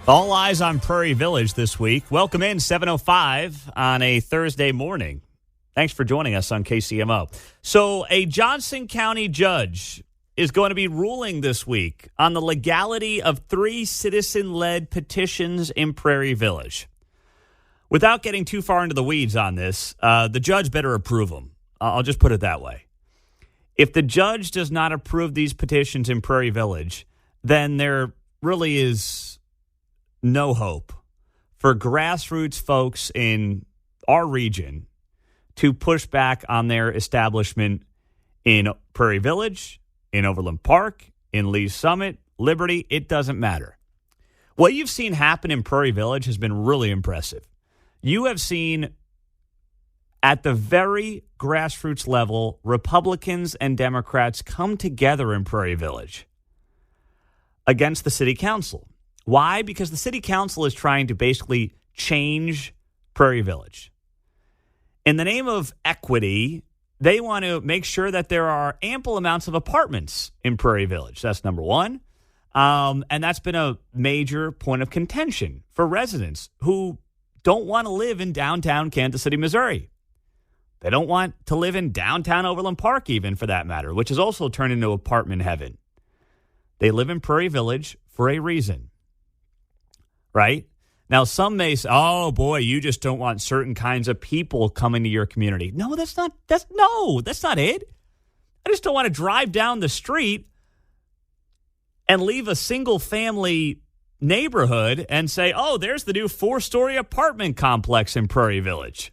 All eyes on Prairie Village this week. Welcome in 7:05 on a Thursday morning. Thanks for joining us on KCMO. So a Johnson County judge is going to be ruling this week on the legality of 3 citizen-led petitions in Prairie Village. Without getting too far into the weeds on this, the judge better approve them. I'll just put it that way. If the judge does not approve these petitions in Prairie Village, then there really is no hope for grassroots folks in our region to push back on their establishment in Prairie Village, in Overland Park, in Lee's Summit, Liberty. It doesn't matter. What you've seen happen in Prairie Village has been really impressive. You have seen at the very grassroots level, Republicans and Democrats come together in Prairie Village against the city council. Why? Because the city council is trying to basically change Prairie Village. In the name of equity, they want to make sure that there are ample amounts of apartments in Prairie Village. That's number one. And that's been a major point of contention for residents who don't want to live in downtown Kansas City, Missouri. They don't want to live in downtown Overland Park, even for that matter, which has also turned into apartment heaven. They live in Prairie Village for a reason. Right? Now, some may say, oh, boy, you just don't want certain kinds of people coming to your community. No, that's not it. I just don't want to drive down the street and leave a single-family neighborhood and say, oh, there's the new 4-story apartment complex in Prairie Village.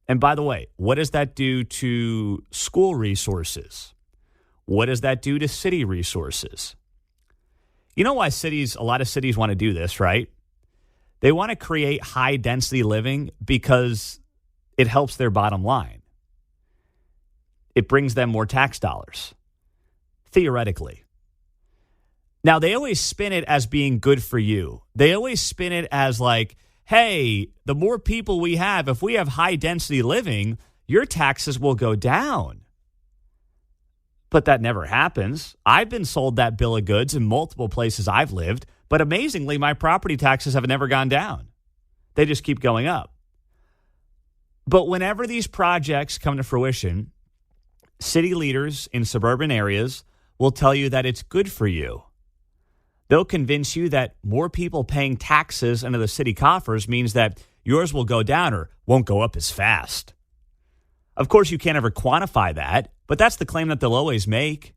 And by the way, what does that do to school resources? What does that do to city resources? You know why a lot of cities want to do this, right? They want to create high-density living because it helps their bottom line. It brings them more tax dollars, theoretically. Now, they always spin it as being good for you. They always spin it as like, hey, the more people we have, if we have high-density living, your taxes will go down. But that never happens. I've been sold that bill of goods in multiple places I've lived, but amazingly, my property taxes have never gone down. They just keep going up. But whenever these projects come to fruition, city leaders in suburban areas will tell you that it's good for you. They'll convince you that more people paying taxes into the city coffers means that yours will go down or won't go up as fast. Of course, you can't ever quantify that, but that's the claim that they'll always make.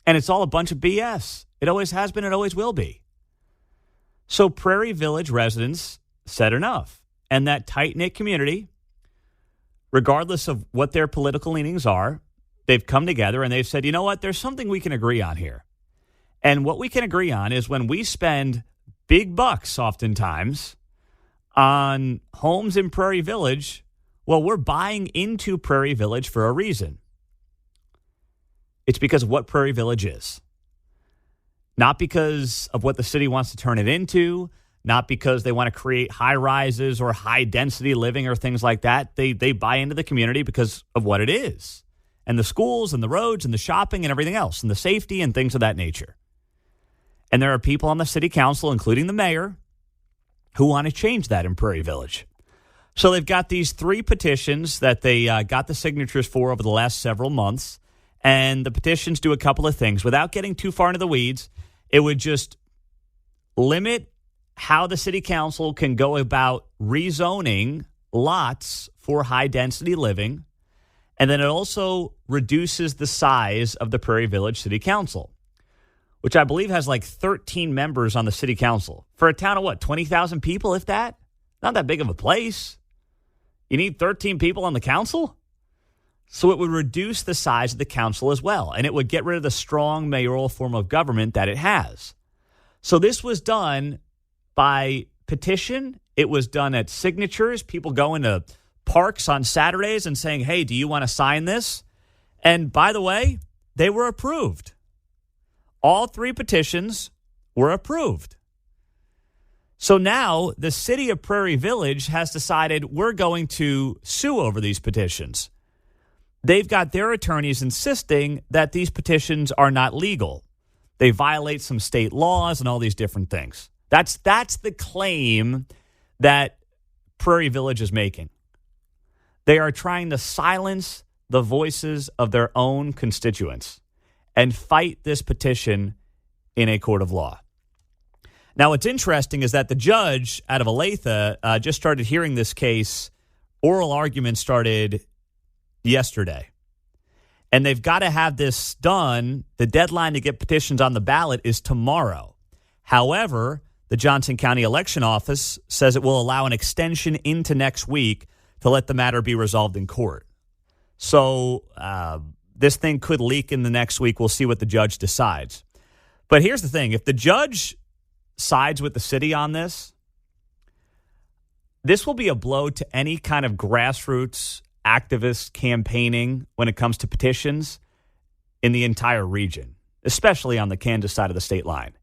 And it's all a bunch of BS. It always has been, it always will be. So Prairie Village residents said enough. And that tight-knit community, regardless of what their political leanings are, they've come together and they've said, you know what, there's something we can agree on here. And what we can agree on is when we spend big bucks oftentimes on homes in Prairie Village, well, we're buying into Prairie Village for a reason. It's because of what Prairie Village is. Not because of what the city wants to turn it into, not because they want to create high-rises or high-density living or things like that. They buy into the community because of what it is, and the schools and the roads and the shopping and everything else, and the safety and things of that nature. And there are people on the city council, including the mayor, who want to change that in Prairie Village. So they've got these 3 petitions that they got the signatures for over the last several months. And the petitions do a couple of things. Without getting too far into the weeds, it would just limit how the city council can go about rezoning lots for high-density living. And then it also reduces the size of the Prairie Village City Council, which I believe has like 13 members on the city council. For a town of what, 20,000 people, if that? Not that big of a place. You need 13 people on the council? So it would reduce the size of the council as well, and it would get rid of the strong mayoral form of government that it has. So this was done by petition. It was done at signatures, people going to parks on Saturdays and saying, hey, do you want to sign this? And by the way, they were approved. All 3 petitions were approved. So now the city of Prairie Village has decided we're going to sue over these petitions. They've got their attorneys insisting that these petitions are not legal. They violate some state laws and all these different things. That's the claim that Prairie Village is making. They are trying to silence the voices of their own constituents and fight this petition in a court of law. Now, what's interesting is that the judge out of Olathe just started hearing this case. Oral argument started yesterday. And they've got to have this done. The deadline to get petitions on the ballot is tomorrow. However, the Johnson County Election Office says it will allow an extension into next week to let the matter be resolved in court. So this thing could leak in the next week. We'll see what the judge decides. But here's the thing. If the judge sides with the city on this, this will be a blow to any kind of grassroots activist campaigning when it comes to petitions in the entire region, especially on the Kansas side of the state line.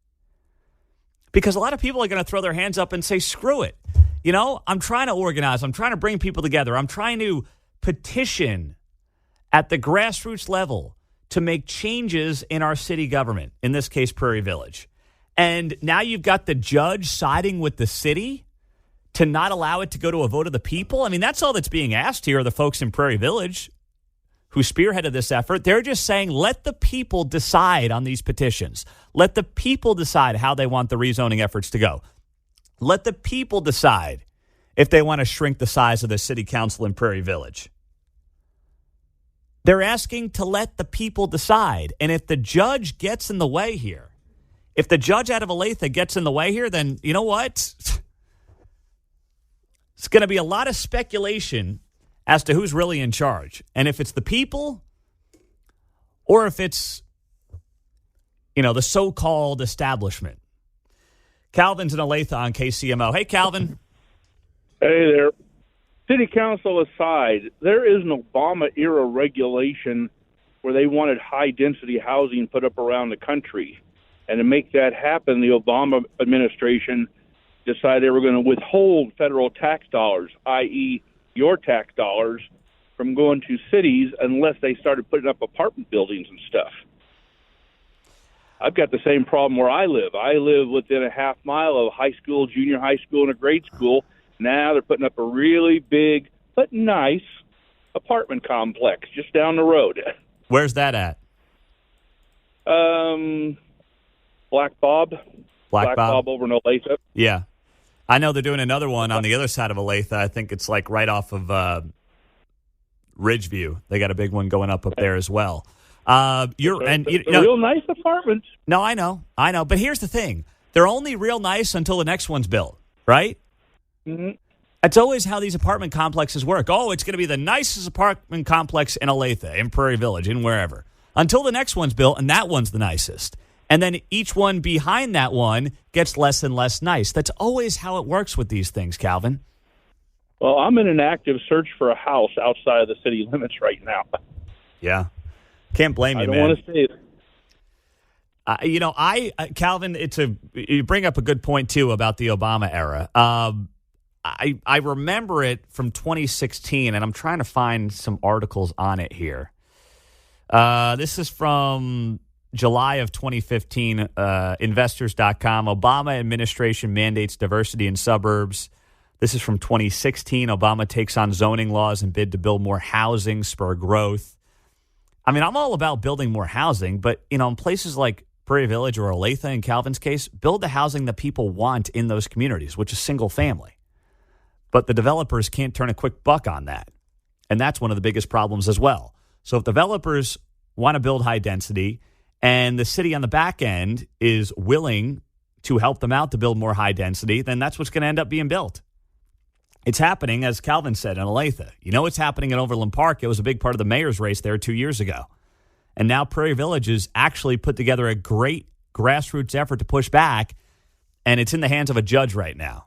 Because a lot of people are going to throw their hands up and say, screw it. You know, I'm trying to organize. I'm trying to bring people together. I'm trying to petition at the grassroots level to make changes in our city government, in this case, Prairie Village. And now you've got the judge siding with the city to not allow it to go to a vote of the people? I mean, that's all that's being asked here are the folks in Prairie Village who spearheaded this effort. They're just saying, let the people decide on these petitions. Let the people decide how they want the rezoning efforts to go. Let the people decide if they want to shrink the size of the city council in Prairie Village. They're asking to let the people decide. And if the judge gets in the way here, if the judge out of Olathe gets in the way here, then you know what? It's going to be a lot of speculation as to who's really in charge. And if it's the people or if it's, the so-called establishment. Calvin's in Olathe on KCMO. Hey, Calvin. Hey there. City council aside, there is an Obama-era regulation where they wanted high-density housing put up around the country. And to make that happen, the Obama administration decided they were going to withhold federal tax dollars, i.e. your tax dollars, from going to cities unless they started putting up apartment buildings and stuff. I've got the same problem where I live. I live within a half mile of high school, junior high school, and a grade school. Now they're putting up a really big but nice apartment complex just down the road. Where's that at? Black Bob. Black Bob over in Olathe. Yeah. I know they're doing another one on the other side of Olathe. I think it's like right off of Ridgeview. They got a big one going up there as well. Real nice apartments. No, I know. But here's the thing. They're only real nice until the next one's built, right? Mm-hmm. That's always how these apartment complexes work. Oh, it's going to be the nicest apartment complex in Olathe, in Prairie Village, in wherever. Until the next one's built, and that one's the nicest. And then each one behind that one gets less and less nice. That's always how it works with these things, Calvin. Well, I'm in an active search for a house outside of the city limits right now. Yeah. Can't blame you, man. I don't want to say it. Calvin, you bring up a good point, too, about the Obama era. I remember it from 2016, and I'm trying to find some articles on it here. This is from July of 2015, investors.com. Obama administration mandates diversity in suburbs. This is from 2016. Obama takes on zoning laws and bid to build more housing, spur growth. I mean, I'm all about building more housing, but, in places like Prairie Village or Olathe, in Calvin's case, build the housing that people want in those communities, which is single family. But the developers can't turn a quick buck on that. And that's one of the biggest problems as well. So if developers want to build high density and the city on the back end is willing to help them out to build more high density, then that's what's going to end up being built. It's happening, as Calvin said, in Olathe. It's happening in Overland Park. It was a big part of the mayor's race there 2 years ago. And now Prairie Village has actually put together a great grassroots effort to push back, and it's in the hands of a judge right now.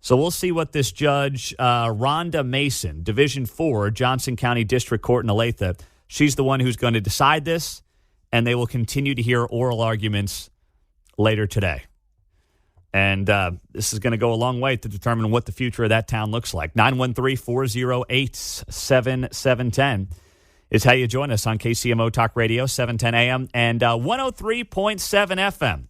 So we'll see what this judge, Rhonda Mason, Division 4, Johnson County District Court in Olathe, she's the one who's going to decide this, and they will continue to hear oral arguments later today. And this is going to go a long way to determine what the future of that town looks like. 913-408-7710 is how you join us on KCMO Talk Radio, 710 AM and 103.7 FM.